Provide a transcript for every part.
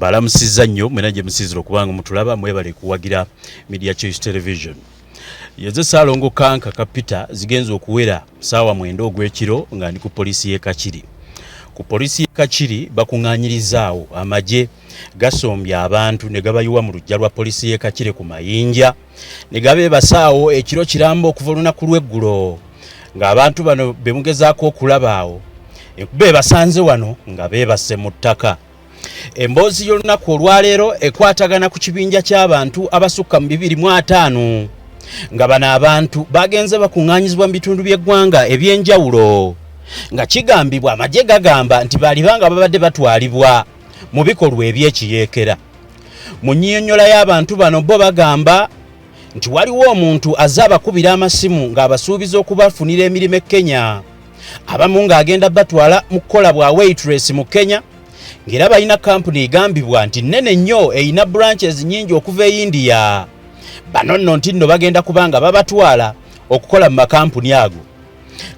mbalamusizza nnyo mwena gye musizira okubanga mutulaba mwebale kuwagira Media Choice Television. Yeze Salongo Kanka Kapita zigenza okuwera saawa 9 ogw'ekiro nga ndi ku polisi y'e Kakiri. Ku polisi y'e Kakiri bakuŋŋanyirizaawo amagye gasombya abantu ne gabayiwa mu luggya lwa polisi y'e Kakiri ku mayinja ne gabeebasaawo ekiro kiramba okuva olunaku lw'eggulo ng'abantu bano bemugezaako okulabaawo beebasanze wano nga beebase mu ttaka. Emboozi y'olunaku olwaleero ekwatagana ku kibinja ky'abantu abasukka mu 205 nga bano abantu bagenze bakuŋŋaanyizibwa mu bitundu by'eggwanga eby'enjawulo nga kigambibwa amagye gagamba nti baali banga babadde batwalibwa mu bikolwa eby'ekiyeekera. Mu nnyonnyola y'abantu bano bo bagamba nti waliwo omuntu azze abakubira amasimu ng'abasuubiza okubafunira emirimu e Kenya, abamu ng'agenda batwala mu kukola bwa waitress mu Kenya, ng'era balina kampuni egambibwa nti nnene nnyo eyina branches nnyingi okuva e India. Bano nno nti nno bagenda kubanga babatwala okukola mu makampuni ago.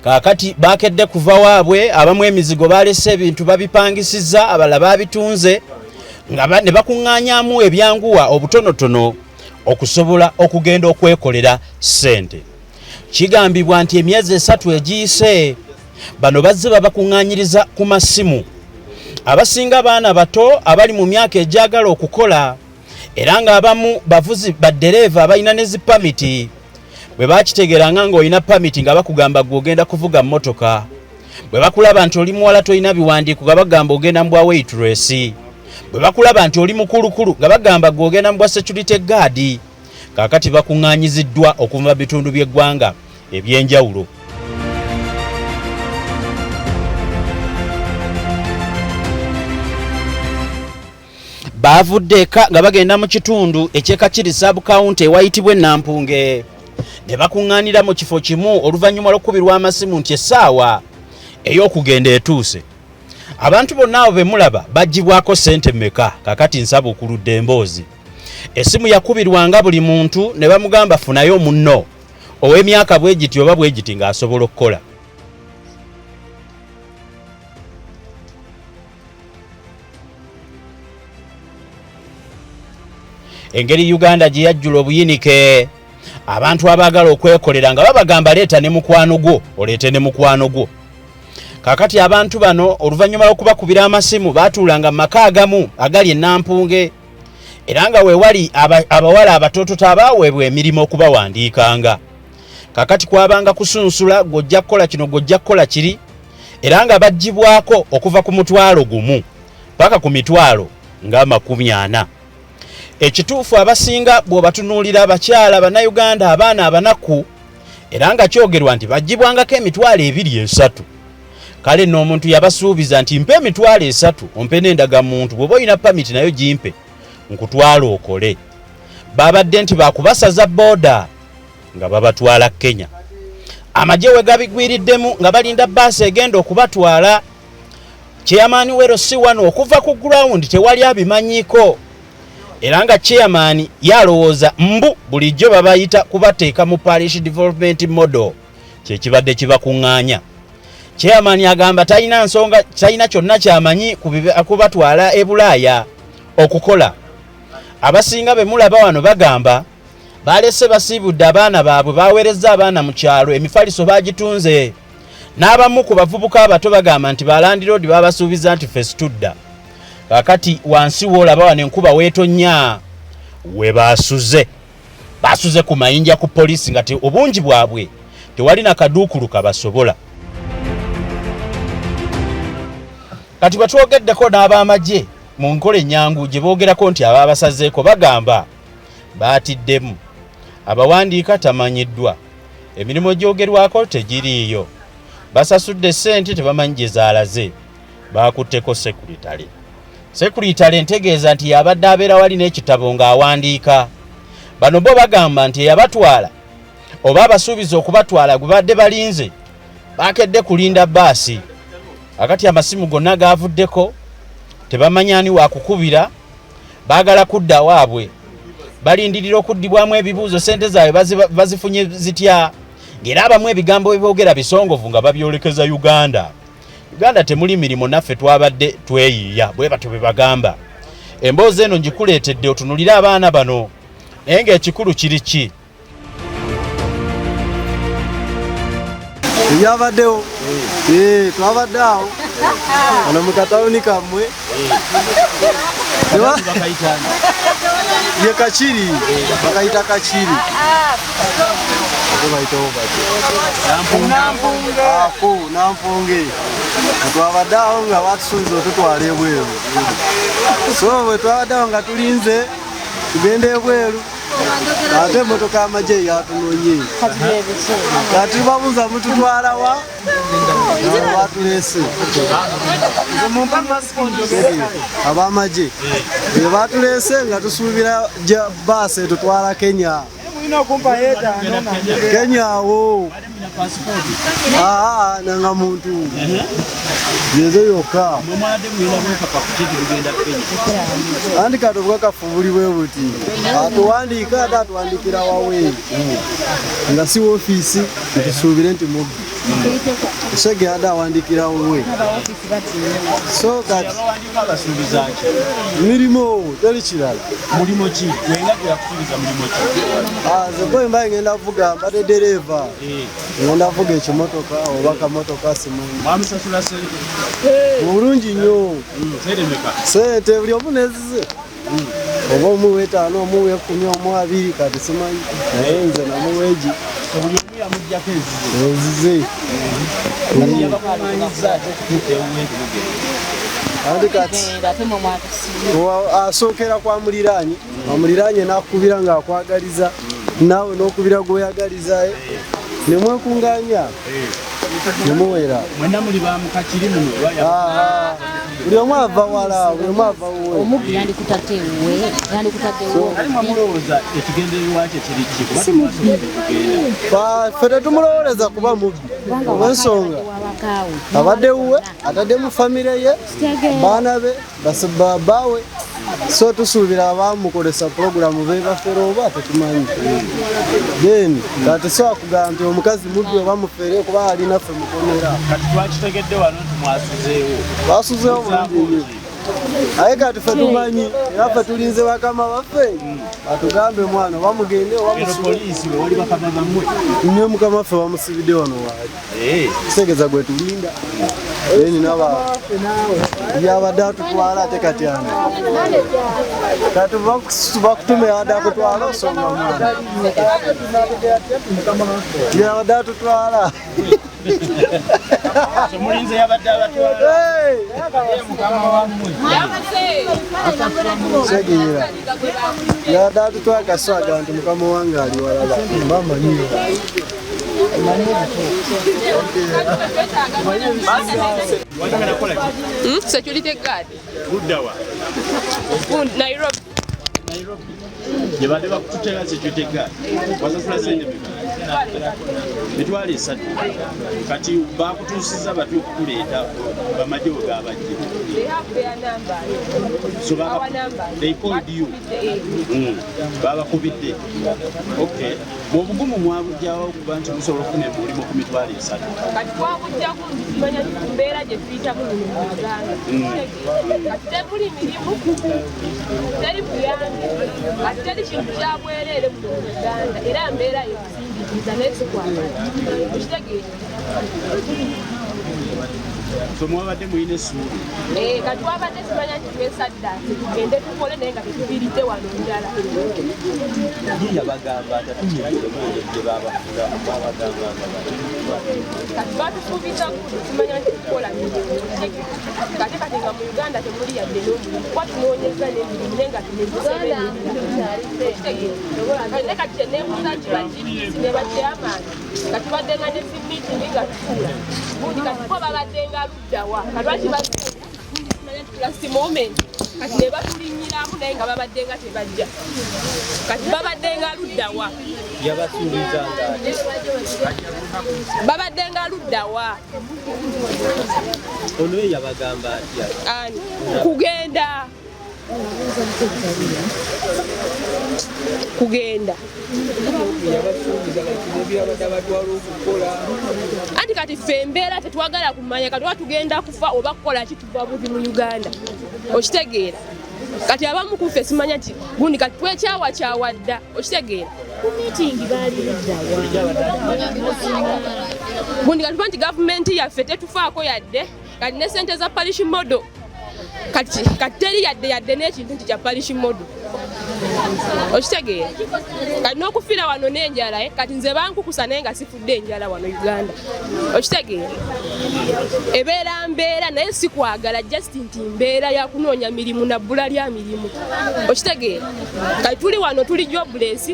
Kaakati bakedde kuva waabwe, abamu emizigo balese ebintu babipangisizza, abalala babitunze nga ne bakuŋŋaanyaamu ebyanguwa obutonotono okusobola okugenda okwekolera ssente. Kigambibwa nti emyezi 3 egiyise bano bazze babakuŋŋaanyiriza ku masimu abasinga abaana bato abali mu myaka egyagala okukola, era ng'abamu bavuzi baddereeva abalina ne zipamiti. Bwe bakitegeranga ng'olina pamiti nga bakugamba gw'ogenda kuvuga mmotoka, bwe bakulaba nti oli muwala tolina biwandiiko nga bagamba ogenda mu bwa waitress, bwe bakulaba nti oli mukulukulu nga bagamba gw'ogenda mu bwa security guard. Kaakati bakuŋŋaanyiziddwa okuva bitundu by'eggwanga eby'enjawulo. Bavudde eka nga bagenda mu kitundu eky'e Kakiri sub county ewayitibwa Nampunge ne bakuŋŋaanira mu kifo kimu oluvannyuma lw'okubirwa amasimu nti essaawa ey'okugenda etuuse. Abantu bonna abo be mulaba baggyibwako ssente mmeka? Kakati nsaba okuludda emboozi. Essimu yakubirwanga buli muntu ne bamugamba funayo munno ow'emyaka bwe giti oba bwe giti ng'asobola okukola. Engeri Uganda gye yajjula obuyinike, abantu abaagala okwekolera nga babagamba leeta ne mukwano gwo, oleete ne mukwano gwo. Kaakati abantu bano oluvannyuma lw'okubakubira amasimu baatuulanga mu maka agamu agali e Nampunge, era nga we wali abawala abatoototo abaaweebwa emirimu okubawandiikanga. Kaakati kwabanga kusunsula gw'ojja kukola kino gw'ojja kukola kiri, era nga baggyibwako okuva ku 1,000 paka ku 40,000. Ekituufu abasinga bw'obatunuulira abakyala Bannayuganda abaana abanaku, era nga kyogerwa nti baggyibwangako 2,3. Kale nno omuntu yabasuubiza nti mpe 3,000 ompe n'endagamuntu, bw'oba olina pamiti nayo gimpe nkutwala okole. Babadde nti bakubasaza booda nga babatwala Kenya. Amagye we gabigwiriddemu nga balinda bbaasi egenda okubatwala. Chairman wero si wano okuva ku ground tewali abimanyiiko, era nga chairman yalowooza mbu bulijjo babayita kubateeka mu parish development model kyekibadde kibakuŋŋaanya. Chairman agamba talina nsonga, talina kyonna kyamanyi kubatwala e Bulaaya okukola. Abasinga be mulaba wano bagamba balese basiibudde abaana baabwe, baweerezza abaana mu kyalo, emifaliso bagitunze. N'abamu ku bavubuka abato bagamba nti balandiroodi babasuubiza nti ffe situdda. Kaakati wansi woolaba wano enkuba weetonnya we basuze ku mayinja ku polisi nga obungi bwabwe tewali na kaduukulu kabasobola. Kati batwogeddeko n'ab'amagye mu nkola ennyangu gye boogerako nti abaabasazeeko bagamba baatiddemu, abawandiika tamanyiddwa, emirimu gyogerwako tegiriiyo, basasudde ssente tebamanyi gye zaalaze, baakutteko sekuritale. Sekuritale ntegeeza nti yabadde abeera wali n'ekitabo ng'awandiika. Bano bo bagamba nti yabatwala oba abasuubiza okubatwala gwe badde balinze bakedde kulinda bbaasi. Akati amasimu gonna gaavuddeko, tebamanya ani wakukubira, baagala kudda waabwe, balindirira okuddibwamu ebibuuzo ssente zaabwe bazifunye zitya, ng'era abamu ebigambo bye boogera bisongovu nga babyolekeza Uganda. Uganda temuli mirimo naffe twabadde tweyiiya, bwe batyo bwe bagamba. emboozi eno ngikuleetedde otunulire abaana bano naye ng'ekikulu kiri ki? Ebyabaddewo twabadde awo wano mu katawuni kammwe ye Kakiri bakayita Kakiri nampunge twabadde awo nga batusunze otutwala ebweru so bwe twabadde awo nga tulinze tugenda ebweru ate emmotoka y'amagye yatunonye kati babuuza mututwala wa batulese ab'amagye be batulese nga tusuubira baasi etutwala Kenya awo nanga muntu yezo yokka andi kati obwakafu buli bwe buti atuwandiika ate atuwandikira wawe nga si woofiisi tusuubire nti mubbi esege ade awandikira wawe so kati mirimo teri kirala zebwe mbaye ngenda vuga mbadde dereva ngenda vuga ekimotoka oba kamotoka simanyi bulungi nnyo sente buli omu nezize oba omuwa 5 omuwa 10 omuwa 2 kati simanyi naye nze namuweegi ezize andi kati asookera kwa muliraanye omuliraanye nakukubira ng'akwagaliza naawe n'okubira gw'oyagaliza nemwekunganya nemuwera buli omu ava wala buli omu ava ffe tetumulowoleza kuba mubbi olw'ensonga abadde wuwe atadde mu famire ye baana be babawe so tusuubira abamukolesa puroguramu bebafere oba tetumanyi then kati so akugamba nti omukazi mubbi oba mufere kuba alinaffe mukomera basuzeewo bulungi aye kati ffe tumanyi era ffe tulinze bakama baffe batugambe mwana oba mugende nye mukama ffe bamusibidde wano waali kisegeza gwe tulinda eni naba yabadde atutwala ate kati ano kati bakutume yabadde akutwala osonga mwana yabadde atutwala mulinze yabadde abatwala segera yabadde atutwala kaswaga nti mukama wange ali walala bamanyiyo Security guard. Guddawa. Nairobi. Yabadde bakutera security guard. Wasasula sente mitwalo 3 kati bakutuusiza bati okukuleeta bamagye ogabajje. They have their number. So our number. They called you. Babakubidde. Okay. Obugumu mwabujjawo okuba nti musobola okufuna emirimu ku mitwalo 3. Kati twabujjaku manya mbeera gye tuyitamu mu Uganda. Kati tebuli mirimu teri buyange kati teri kintu kya bwereere mu Uganda era mbeera yokusindikiza n'ekikwata okitegeera. So mwabadde muyina essuubi. Kati twabadde tumanya nti twesaddaase tugende tukole naye nga tetubiridde wano njala. Ye yabagamba atatunyirire gye babagamba kati batusuubiza tumanya nti tukola kati kati nga mu Uganda temuli yadde n'omulimu kuba tunoonyeza n'emirimu naye nga tunebuzae kati kyeneebuuza nti bagiriisi ne badde amaanyi kati badde nga ne fimiitingi nga tutuula bundi kati ko babadde nga luddawa kalwaki last moment kati ne batulinyiramu naye nga babadde nga tebajja kati babadde nga luddawa babadde nga luddawa ono yabagamba atya kugenda anti kati ffe embeera tetwagala kumanya kati oba tugenda kufa oba kukola ki tuva buzi mu Uganda okitegeera kati abamu kuffe simanya nti gundi kati twekyawadda okitegeera gundi kati nti gavumenti yaffe tetufaako yadde kati ne sente za parish model kati teri yadde n'ekintu nti kya parish model okitegeera kati n'okufiira wano n'enjala kati nze bankukusa naye nga sifudde enjala wano Uganda okitegeera ebeera mbeera naye sikwagala just nti mbeera ya kunoonya mirimu na bbula lya mirimu okitegeera kati tuli wano tuli jobless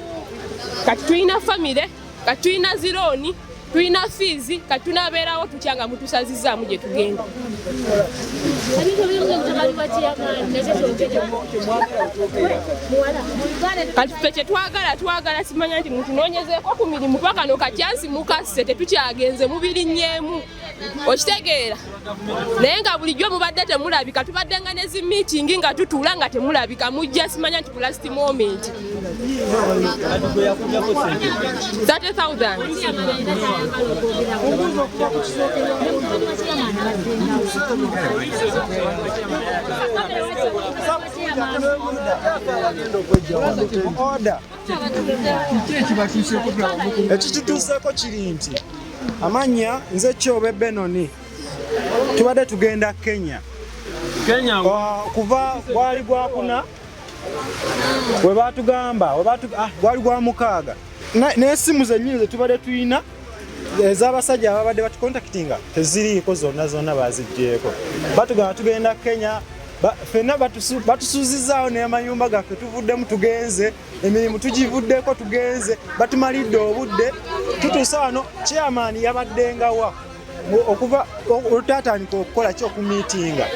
kati tulina famire kati tulina zirooni tulina fees kati tunabeerawo tutya nga mutusazizaamu gye tugenda kati ffe kyetwagala simanya nti mutunoonyezeeko ku mirimu paka no katyansi mukasse tetukyagenze mubirinnyeemu okitegeera naye nga bulijjo mubadde temulabika tubadde nga ne zi meeting nga tutuula nga temulabika mujja simanya nti ku last moment 30,000 ekitutuuseeko kiri nti amanya nze Kyobe Benoni tubadde tugenda Kenya kuva gwali gwakuna webatugamba gwali gwa mukaaga n'essimu zennyini zetubadde tulina ez'abasajja ababadde batukontakitinga teziriiko zonna bazigyeko batugamba tugenda Kenya ffenna batusuuzizaawo n'amayumba gaffe tuvuddemu tugenze emirimu tugivuddeko tugenze batumalidde obudde tutuusa wano chairman yabaddengawa okuva olutaatandika okukola ki okumiitinga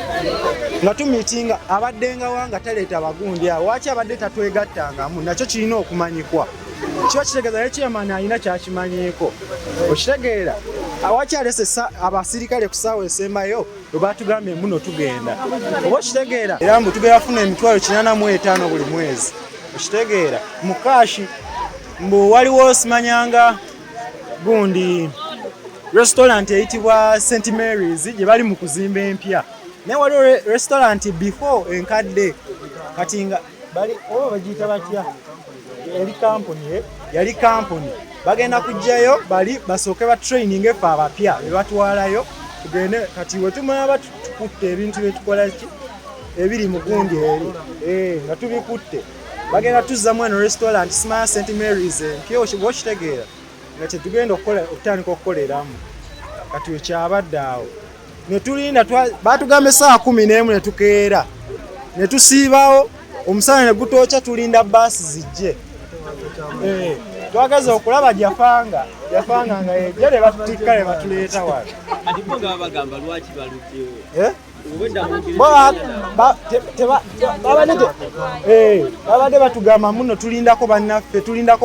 nga tumiitinga abaddengawa nga taleeta bagundi awo waki abadde tatwegattangamu nakyo kirina okumanyikwa kiba kitegeeza naye chairman alina kyakimanyiiko okitegeera waki alese abasirikale ku ssaawa esembayo bwe batugambye muno tugenda oba okitegeera era mbu tugenda funa emitwalo 85 buli mwezi okitegeera mu kaashi mbu waliwo simanyanga gundi restaurant eyitibwa St. Mary's gye bali mu kuzimba empya naye waliwo restaurant before enkadde kati nga bali oba bagiyita batya yali kampuni bagenda kujjayo bali basooke ba training efe abapya be batwalayo tugende kati we tumanya batukutte ebintu byetukola ki ebiri mu gundi eri nga tubikutte bagenda tuzzamu eno restaurant simanya St. Mary's empya okitegeera nga kyetugenda okutandika okukoleramu kati wekyabadde awo netulinda batugamba essaawa 11 netukeera netusiibawo omusana ne gutookya tulinda baasi zijje twagaza okulaba jafanga nga ejja ne batutikka ne batuleeta wano babadde batugamba muno tulindako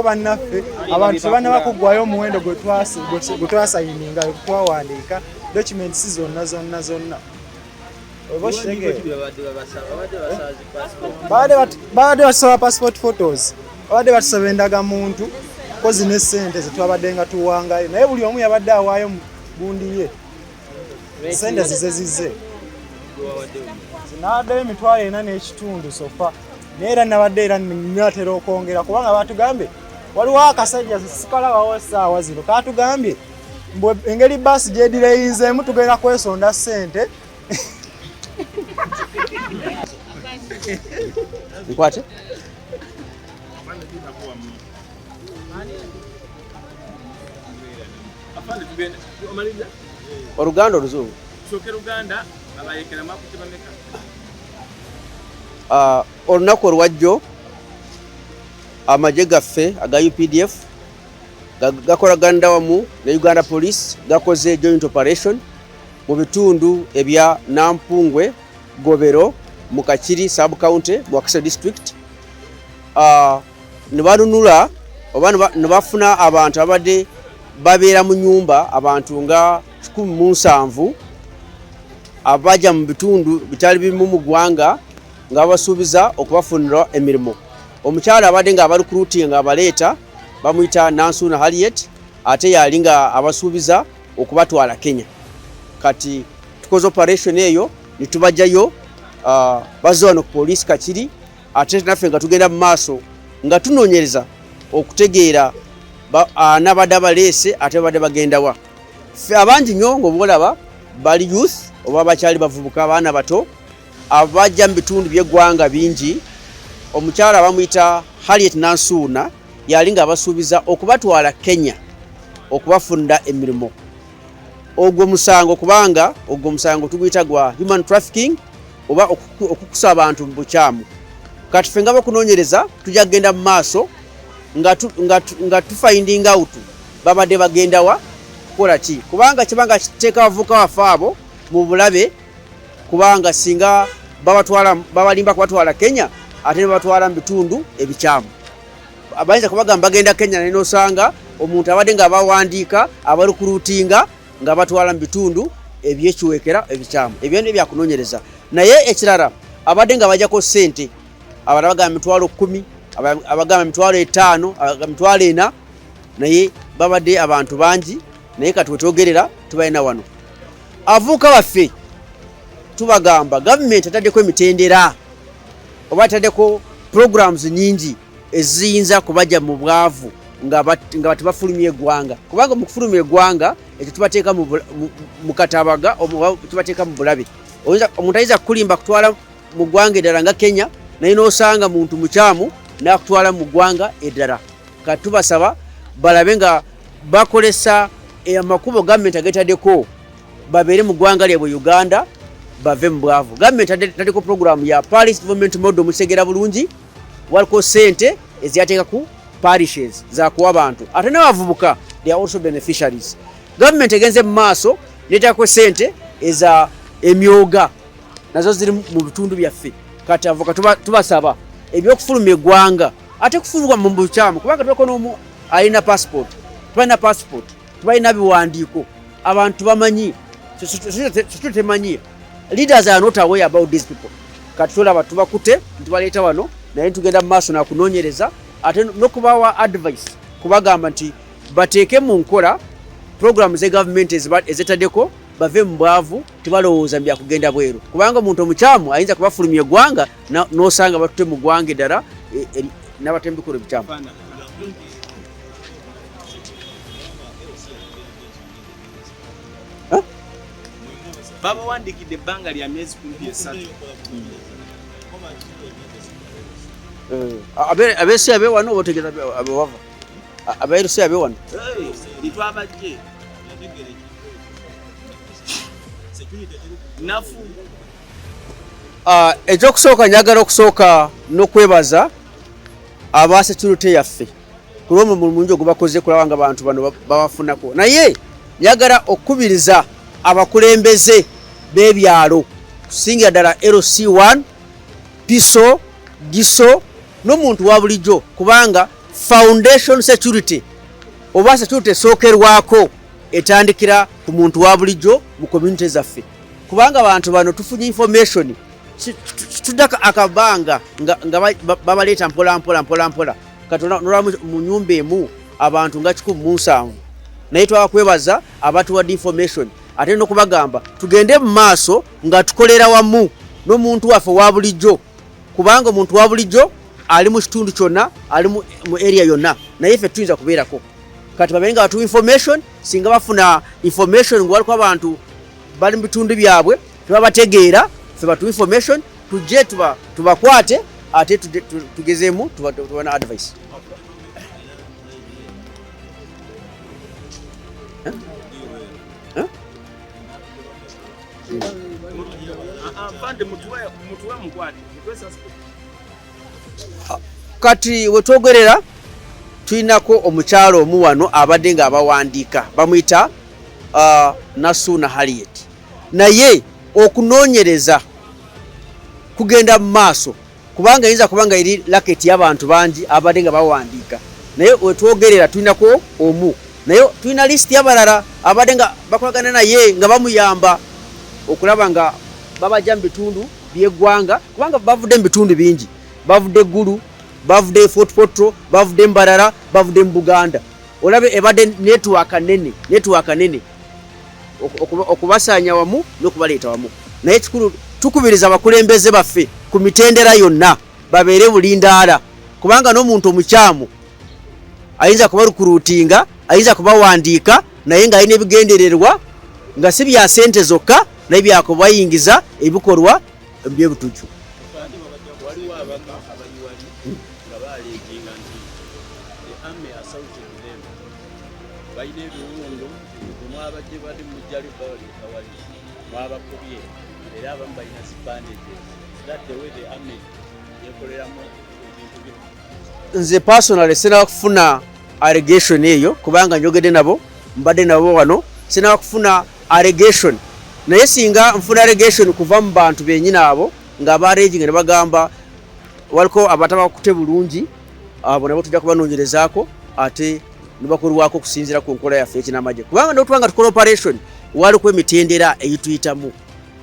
bannaffe abantu tebanaba kuggwayo omuwendo gwe twasayininga twawandiika documents zonna babadde basaba passport photos babadde batusaba endagamuntu kozi ne ssente zetwabadde nga tuwangayo naye buli omu yabadde awaayo gundi ye ssente zize nawaddeyo emitwalo 4.5 sofa naye era nabadde era natera okwongera kubanga batugambye waliwo akasajja sikalabawo essaawa zino katugambye mbwe engeri baasi gyedireyinzeemu tugenda kwesonda ssente nkwate Oluganda oluzungu olunaku olwajjo amagye gaffe aga UPDF gakolagana wamu ne Uganda Police gakoze joint operation mu bitundu ebya Nampungwe, Gobero, mu Kakiri sub county mu Akisa district ne banunula oba ne bafuna abantu abadde babeera mu nyumba abantu nga 17 abaja mu bitundu bitali bimu mu ggwanga nga basuubiza okubafunira emirimu. Omukyala abadde nga abarecruiting abaleeta bamuyita Nansuna Harriet ate yali nga abasuubiza okubatwala Kenya. Kati tukoze operation eyo nitubajjayo bazze wano ku poliisi Kakiri, ate naffe nga tugenda mu maaso nga tunoonyereza okutegeera n'abadde abaleese ate babadde bagenda wa. Ffe abangi nnyo ng'obolaba bali youth oba bakyali bavubuka abaana bato abajja mu bitundu by'eggwanga bingi. Omukyala bamuyita Harriet Nansuuna yali ng'abasuubiza okubatwala Kenya okubafunira emirimu. Ogwo musango kubanga ogwo musango tuguyita gwa human trafficking oba okukusa abantu mu bukyamu. Kati ffe nga bakunoonyereza tujja kugenda mu maaso nga tufinding out babadde bagenda wa kukola ki, kubanga kibanga kiteeka abavubuka waffe abo mu bulabe, kubanga singa babalimba kubatwala Kenya ate ne batwala mu bitundu ebikyamu. Abayinza kubagamba bagenda Kenya naye n'osanga omuntu abadde ng'abawandiika abarukuruutinga nga batwala mu bitundu ebyekiweekera ebikyamu. Ebyo ne byakunoonyereza. Naye ekirala abadde nga bajjako ssente, abalala bagamba 10,000, abagamba 5,000, abagamba 4,000, naye babadde abantu bangi. Naye kati wetwogerera tubalina wano avuuka baffe tubagamba gavumenti ataddeko emitendera oba ataddeko programs nyingi eziyinza kubajja mu bwavu nga tebafulumya eggwanga, kubanga mu kufulumya eggwanga ekyo tubateeka mu katabaga oba tubateeka mu bulabe. Omuntu ayinza kukulimba kutwala mu ggwanga eddala nga Kenya naye n'osanga muntu mukyamu n'akutwala mu ggwanga eddala. Kati tubasaba balabe nga bakolesa amakubo gavumenti agetaddeko babeere mu ggwanga lyabwe Uganda bave mu bwavu. Gavumenti ataddeko programu ya Parish Development Model mukitegera bulungi, waliko ssente eziyateeka ku parishes za kuwa abantu ate n'abavubuka they are also beneficiaries. Gavumenti egenze mu maaso neteekako ssente eza emyoga nazo ziri mu bitundu byaffe. Kati avuka tubasaba ebyokufulumya eggwanga ate kufulumwa mu bukyamu, kubanga tuleko n'omu alina passport, tubalina passport, tubalina biwandiiko, abantu bamanyi temanyi. Leaders are not aware about these people. Kati tulaba tubakute tubaleeta wano naye tugenda mu maaso nakunoonyereza ate n'okubawa advice kubagamba nti bateeke mu nkola programu z'egavumenti ezetaddeko bave mu bwavu tebalowooza byakugenda bweru, kubanga omuntu omukyamu ayinza kubafulumya eggwanga n'osanga batutte mu ggwanga eddala n'abatembikolo ebikyamu. Baba wandikidde ebbanga lya myezi 13. Abeesi abe wano oba otegeeza abe wava abeerusi abe wano litwabajje nafu. Ekyokusooka njagala okusooka n'okwebaza aba security yaffe ku lw'omulimu mungi ogubakoze kulaba nga abantu bano babafunako, naye njagala okukubiriza abakulembeze b'ebyalo kusingira ddala LC1, M.i.S.O, GISO n'omuntu wa bulijjo, kubanga foundation security oba security esookerwako etandikira ku muntu wa bulijjo mu community zaffe, kubanga abantu bano tufunye information tuddaka akabanga nga babaleeta mpola kati nolwa mu nyumba emu abantu nga 107, naye twakwebaza abatuwadde information ate n'okubagamba tugende mu maaso nga tukolera wamu n'omuntu waffe wa bulijjo, kubanga omuntu wa bulijjo ali mu kitundu kyonna, ali mu area yonna, naye ffe tuyinza kubeerako. Kati babeere nga batuwa information, singa bafuna information nga waliko abantu bali mu bitundu byabwe tebabategeera, ffe batuwa information tujje tubakwate ate tugezeemu tubana advice. Kati wetwogerera tulinako omukyalo omu wano abadde nga abawandiika bamuyita Nansuuna Harriet, naye okunoonyereza kugenda mu maaso kubanga yinza kubanga eri laketi y'abantu bangi abadde nga bawandiika, naye wetwogerera tulinako omu, naye tulina lisiti y'abalala abadde nga bakolagana naye nga bamuyamba okulaba nga babajja mu bitundu by'eggwanga, kubanga bavudde mu bitundu bingi, bavudde Eggulu, bavudde Fort Portal, bavudde Mbarara, bavudde mu Buganda. Olabe ebadde network nene okubasaanya wamu n'okubaleeta wamu, naye kikulu tukubiriza abakulembeze baffe ku mitendera yonna babeere bulindaala kubanga n'omuntu omukyamu ayinza kuba rukuruutinga ayinza kubawandiika naye ng'alina ebigendererwa nga si bya ssente zokka naye byakubayingiza ebikolwa by'ebutujju. Nze personally sina kufuna allegation eyo kubanga njogedde nabo mbadde nabo wano sina kufuna allegation naye singa nfuna allegation kuva mu bantu bennyini abo nga bareginga ne bagamba waliko abatabakute bulungi abo nabo tujja kubanonyerezaako ate nibakolwako okusinziira ku nkola yaffe ekinamagye kubanga notubanga tukola operation waliko emitendera eyituyitamu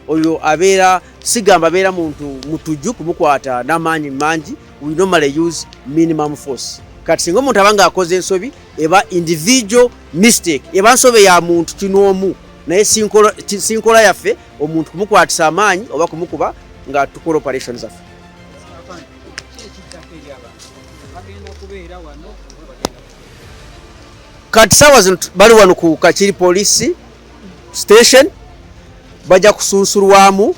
oyo abeera sigamba abeera muntu mutujju kumukwata n'amaanyi mangi we normally use minimum force kati singa omuntu abanga akoze ensobi eba individual mistake eba nsobe ya muntu kinoomu naye sinkola yaffe omuntu kumukwatisa amaanyi oba kumukuba nga tukola operation zaffe. Kati sawa zino bali wano ku Kakiri police station bajja kusunsulwamu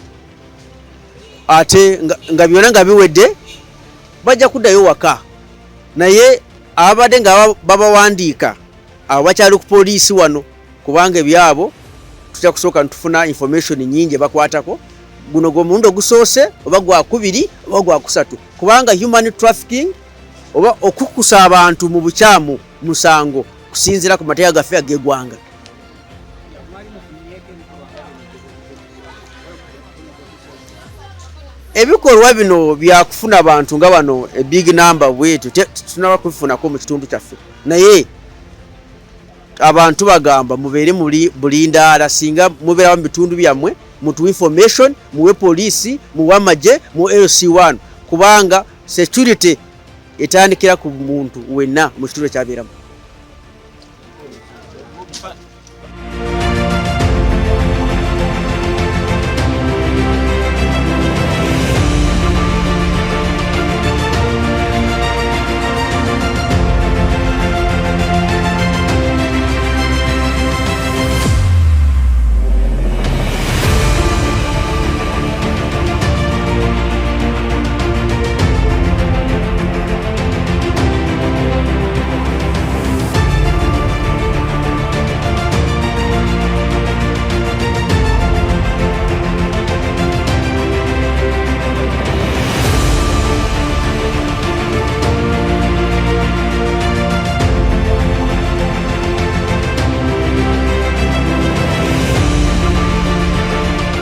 ate nga byonna nga biwedde bajja kuddayo waka naye abadde nga babawandiika abo bakyali ku poliisi wano kubanga ebyabo tujja kusooka ntufuna information nyingi bakwatako guno gw'omulundi ogusoose oba gwakubiri oba gwakusatu kubanga human trafficking oba okukusa abantu mu bukyamu musango kusinziira ku mateeka gaffe ag'eggwanga. Ebikolwa bino byakufuna abantu nga bano a big number bwetu tunaba kubifunako mu kitundu kyaffe naye abantu bagamba mubeere muli bulindaala singa mubeera mu bitundu byammwe mutu information muwe poliisi muwe amagye mu LC1 kubanga security etandikira ku muntu wenna mu kitundu ekyabeeramu.